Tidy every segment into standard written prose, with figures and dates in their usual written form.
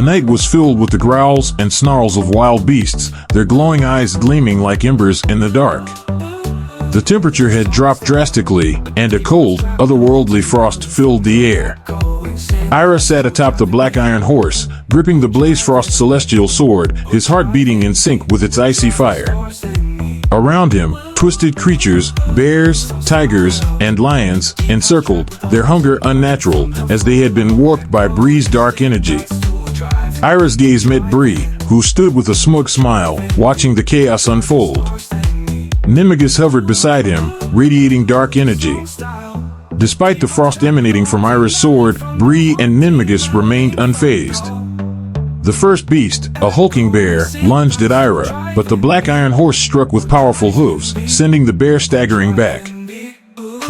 night was filled with the growls and snarls of wild beasts, their glowing eyes gleaming like embers in the dark. The temperature had dropped drastically, and a cold, otherworldly frost filled the air. Ira sat atop the Black Iron Horse, gripping the Blaze Frost celestial sword, his heart beating in sync with its icy fire. Around him, twisted creatures, bears, tigers, and lions, encircled, their hunger unnatural, as they had been warped by Bree's dark energy. Ira's gaze met Bree, who stood with a smug smile, watching the chaos unfold. Nimigus hovered beside him, radiating dark energy. Despite the frost emanating from Ira's sword, Bree and Nimigus remained unfazed. The first beast, a hulking bear, lunged at Ira, but the Black Iron Horse struck with powerful hooves, sending the bear staggering back.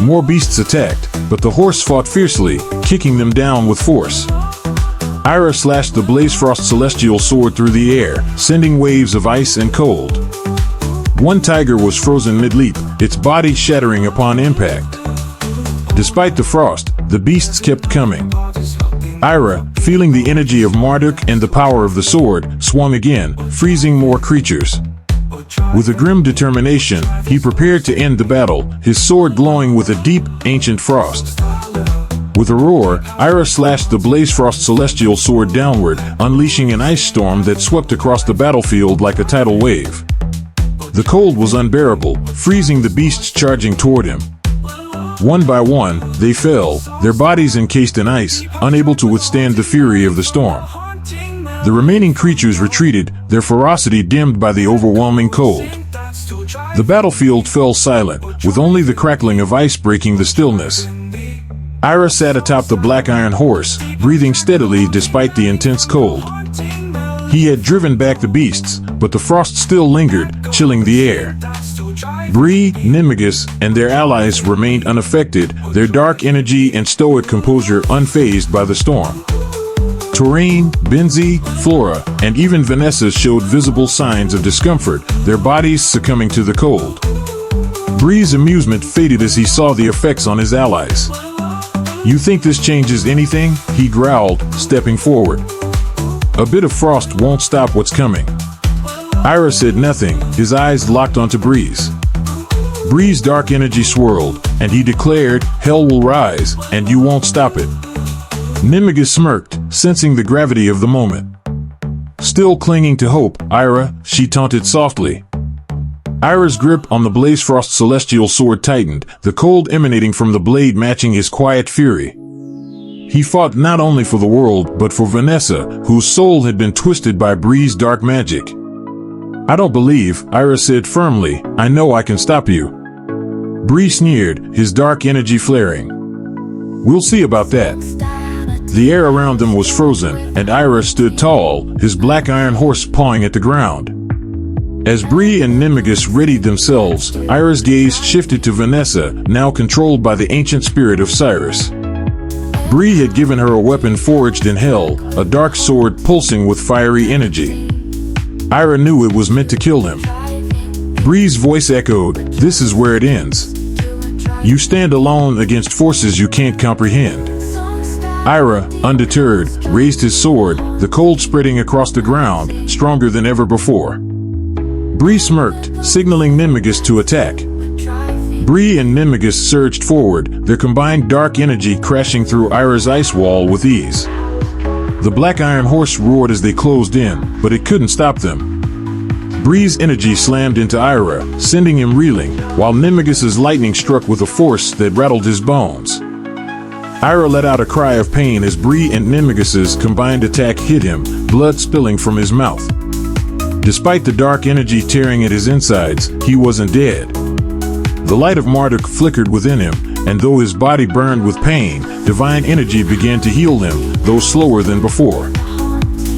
More beasts attacked, but the horse fought fiercely, kicking them down with force. Ira slashed the Blaze Frost celestial sword through the air, sending waves of ice and cold. One tiger was frozen mid-leap, its body shattering upon impact. Despite the frost, the beasts kept coming. Ira, feeling the energy of Marduk and the power of the sword, swung again, freezing more creatures. With a grim determination, he prepared to end the battle, his sword glowing with a deep, ancient frost. With a roar, Ira slashed the Blaze Frost celestial sword downward, unleashing an ice storm that swept across the battlefield like a tidal wave. The cold was unbearable, freezing the beasts charging toward him. One by one, they fell, their bodies encased in ice, unable to withstand the fury of the storm. The remaining creatures retreated, their ferocity dimmed by the overwhelming cold. The battlefield fell silent, with only the crackling of ice breaking the stillness. Ira sat atop the Black Iron Horse, breathing steadily despite the intense cold. He had driven back the beasts, but the frost still lingered, chilling the air. Bree, Nimigus, and their allies remained unaffected, their dark energy and stoic composure unfazed by the storm. Taurine, Benzie, Flora, and even Vanessa showed visible signs of discomfort, their bodies succumbing to the cold. Bree's amusement faded as he saw the effects on his allies. "You think this changes anything?" he growled, stepping forward. "A bit of frost won't stop what's coming." Ira said nothing, his eyes locked onto Bree's. Bree's dark energy swirled, and he declared, "Hell will rise, and you won't stop it." Nimigus smirked, sensing the gravity of the moment. "Still clinging to hope, Ira," she taunted softly. Ira's grip on the Blaze Frost celestial sword tightened, the cold emanating from the blade matching his quiet fury. He fought not only for the world, but for Vanessa, whose soul had been twisted by Bree's dark magic. "I don't believe," Ira said firmly, "I know I can stop you." Bree sneered, his dark energy flaring. "We'll see about that." The air around them was frozen, and Ira stood tall, his Black Iron Horse pawing at the ground. As Bree and Nimigus readied themselves, Ira's gaze shifted to Vanessa, now controlled by the ancient spirit of Cyrus. Bree had given her a weapon forged in hell, a dark sword pulsing with fiery energy. Ira knew it was meant to kill him. Bree's voice echoed, "This is where it ends. You stand alone against forces you can't comprehend." Ira, undeterred, raised his sword, the cold spreading across the ground, stronger than ever before. Bree smirked, signaling Nimigus to attack. Bree and Nimigus surged forward, their combined dark energy crashing through Ira's ice wall with ease. The Black Iron Horse roared as they closed in, but it couldn't stop them. Bree's energy slammed into Ira, sending him reeling, while Nimigus's lightning struck with a force that rattled his bones. Ira let out a cry of pain as Bree and Nimigus's combined attack hit him, blood spilling from his mouth. Despite the dark energy tearing at his insides, he wasn't dead. The light of Marduk flickered within him, and though his body burned with pain, divine energy began to heal him, though slower than before.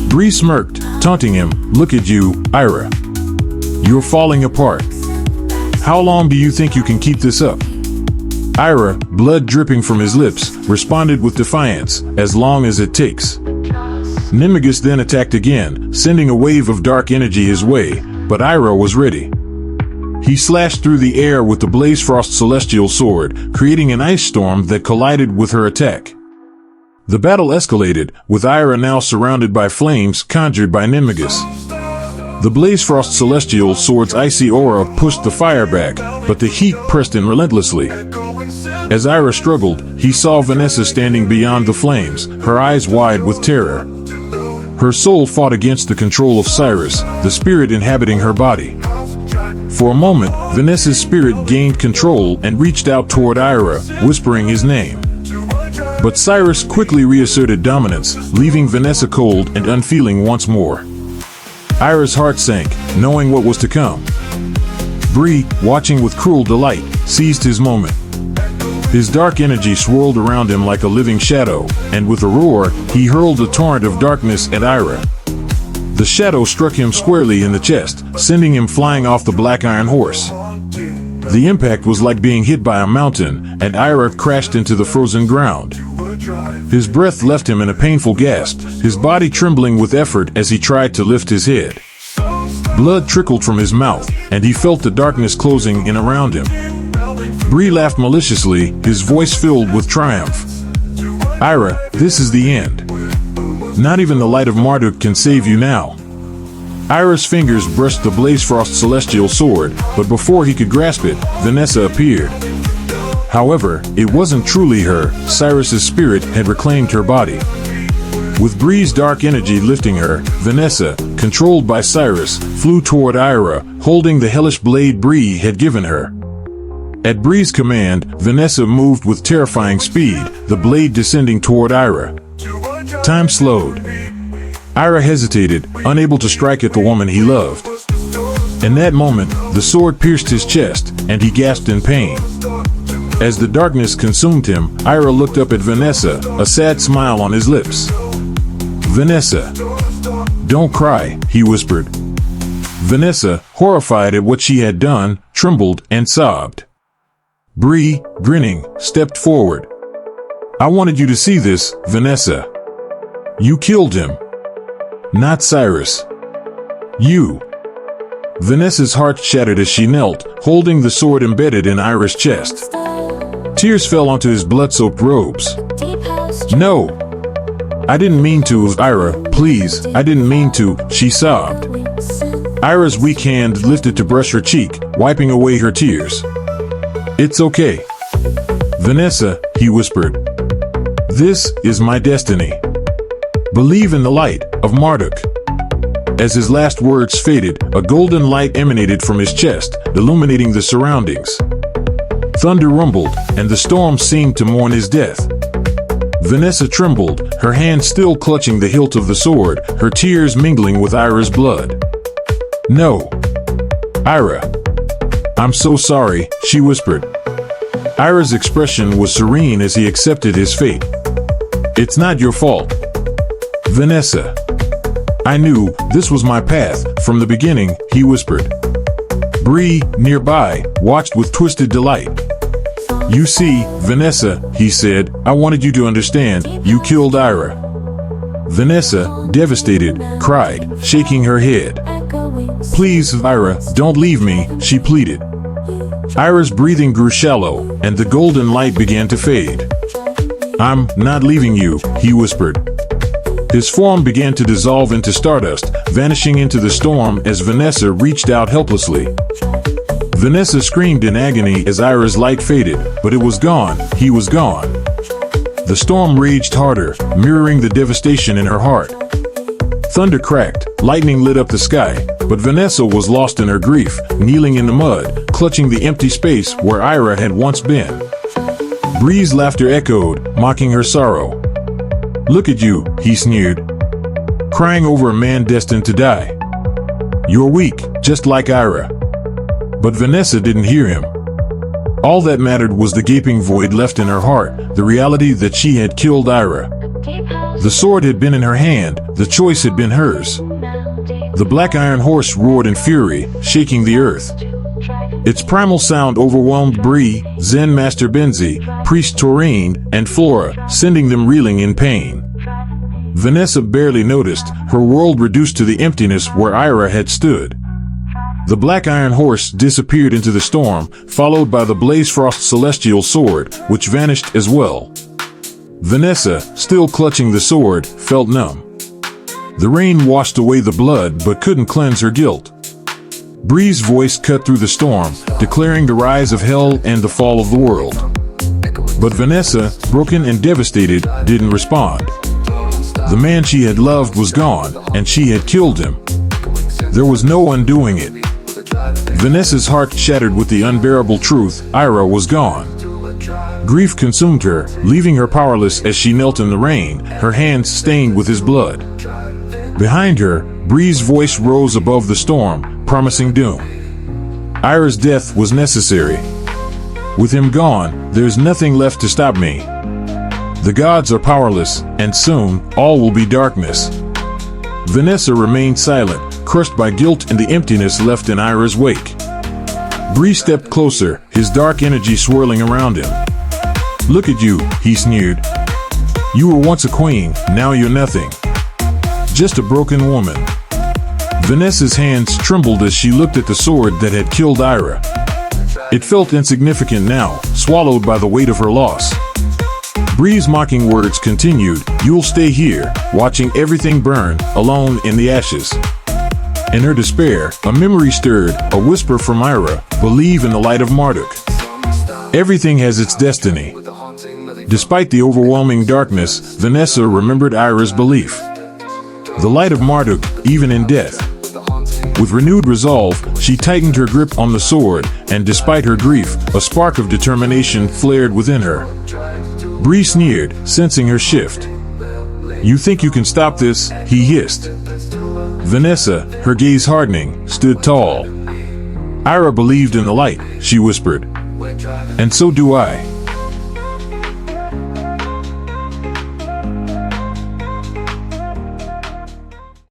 Bree smirked, taunting him, "Look at you, Ira. You're falling apart. How long do you think you can keep this up?" Ira, blood dripping from his lips, responded with defiance, "As long as it takes." Nimigus then attacked again, sending a wave of dark energy his way, but Ira was ready. He slashed through the air with the Blaze Frost celestial sword, creating an ice storm that collided with her attack. The battle escalated, with Ira now surrounded by flames conjured by Ninmagus. The Blazefrost Celestial Sword's icy aura pushed the fire back, but the heat pressed in relentlessly. As Ira struggled, he saw Vanessa standing beyond the flames, her eyes wide with terror. Her soul fought against the control of Cyrus, the spirit inhabiting her body. For a moment, Vanessa's spirit gained control and reached out toward Ira, whispering his name. But Cyrus quickly reasserted dominance, leaving Vanessa cold and unfeeling once more. Ira's heart sank, knowing what was to come. Bree, watching with cruel delight, seized his moment. His dark energy swirled around him like a living shadow, and with a roar, he hurled a torrent of darkness at Ira. The shadow struck him squarely in the chest, sending him flying off the black iron horse. The impact was like being hit by a mountain, and Ira crashed into the frozen ground. His breath left him in a painful gasp, his body trembling with effort as he tried to lift his head. Blood trickled from his mouth, and he felt the darkness closing in around him. Bree laughed maliciously, his voice filled with triumph. Ira, this is the end. Not even the light of Marduk can save you now. Ira's fingers brushed the Blazefrost Celestial Sword, but before he could grasp it, Vanessa appeared. However, it wasn't truly her. Cyrus's spirit had reclaimed her body. With Bree's dark energy lifting her, Vanessa, controlled by Cyrus, flew toward Ira, holding the hellish blade Bree had given her. At Bree's command, Vanessa moved with terrifying speed, the blade descending toward Ira. Time slowed. Ira hesitated, unable to strike at the woman he loved. In that moment, the sword pierced his chest, and he gasped in pain. As the darkness consumed him, Ira looked up at Vanessa, a sad smile on his lips. Vanessa. Don't cry, he whispered. Vanessa, horrified at what she had done, trembled and sobbed. Bree, grinning, stepped forward. I wanted you to see this, Vanessa. You killed him. Not Cyrus. You. Vanessa's heart shattered as she knelt, holding the sword embedded in Ira's chest. Tears fell onto his blood-soaked robes. No. I didn't mean to, Ira, please, I didn't mean to, she sobbed. Ira's weak hand lifted to brush her cheek, wiping away her tears. It's okay. Vanessa, he whispered. This is my destiny. Believe in the light of Marduk. As his last words faded, a golden light emanated from his chest, illuminating the surroundings. Thunder rumbled, and the storm seemed to mourn his death. Vanessa trembled, her hand still clutching the hilt of the sword, her tears mingling with Ira's blood. No. Ira. I'm so sorry, she whispered. Ira's expression was serene as he accepted his fate. It's not your fault. Vanessa. I knew this was my path from the beginning, he whispered. Bree, nearby, watched with twisted delight. You see, Vanessa, he said, I wanted you to understand, you killed Ira. Vanessa, devastated, cried, shaking her head. Please, Ira, don't leave me, she pleaded. Ira's breathing grew shallow, and the golden light began to fade. I'm not leaving you, he whispered. His form began to dissolve into stardust, vanishing into the storm as Vanessa reached out helplessly. Vanessa screamed in agony as Ira's light faded, but it was gone, he was gone. The storm raged harder, mirroring the devastation in her heart. Thunder cracked, lightning lit up the sky, but Vanessa was lost in her grief, kneeling in the mud, clutching the empty space where Ira had once been. Bree's laughter echoed, mocking her sorrow. Look at you, he sneered. Crying over a man destined to die. You're weak, just like Ira. But Vanessa didn't hear him. All that mattered was the gaping void left in her heart, the reality that she had killed Ira. The sword had been in her hand, the choice had been hers. The black iron horse roared in fury, shaking the earth. Its primal sound overwhelmed Bree, Zen Master Benzi, Priest Taurine, and Flora, sending them reeling in pain. Vanessa barely noticed, her world reduced to the emptiness where Ira had stood. The black iron horse disappeared into the storm, followed by the Blazefrost Celestial Sword, which vanished as well. Vanessa, still clutching the sword, felt numb. The rain washed away the blood but couldn't cleanse her guilt. Bree's voice cut through the storm, declaring the rise of hell and the fall of the world. But Vanessa, broken and devastated, didn't respond. The man she had loved was gone, and she had killed him. There was no undoing it. Vanessa's heart shattered with the unbearable truth: Ira was gone. Grief consumed her, leaving her powerless as she knelt in the rain, her hands stained with his blood. Behind her, Bree's voice rose above the storm, promising doom. Ira's death was necessary. With him gone, there's nothing left to stop me. The gods are powerless, and soon, all will be darkness. Vanessa remained silent, crushed by guilt and the emptiness left in Ira's wake. Bree stepped closer, his dark energy swirling around him. "Look at you," he sneered. "You were once a queen, now you're nothing. Just a broken woman." Vanessa's hands trembled as she looked at the sword that had killed Ira. It felt insignificant now, swallowed by the weight of her loss. Bree's mocking words continued, "You'll stay here, watching everything burn, alone in the ashes." In her despair, a memory stirred, a whisper from Ira: "Believe in the light of Marduk. Everything has its destiny." Despite the overwhelming darkness, Vanessa remembered Ira's belief. The light of Marduk, even in death. With renewed resolve, she tightened her grip on the sword, and despite her grief, a spark of determination flared within her. Bree sneered, sensing her shift. "You think you can stop this?" he hissed. Vanessa, her gaze hardening, stood tall. "Ira believed in the light," she whispered. "And so do I."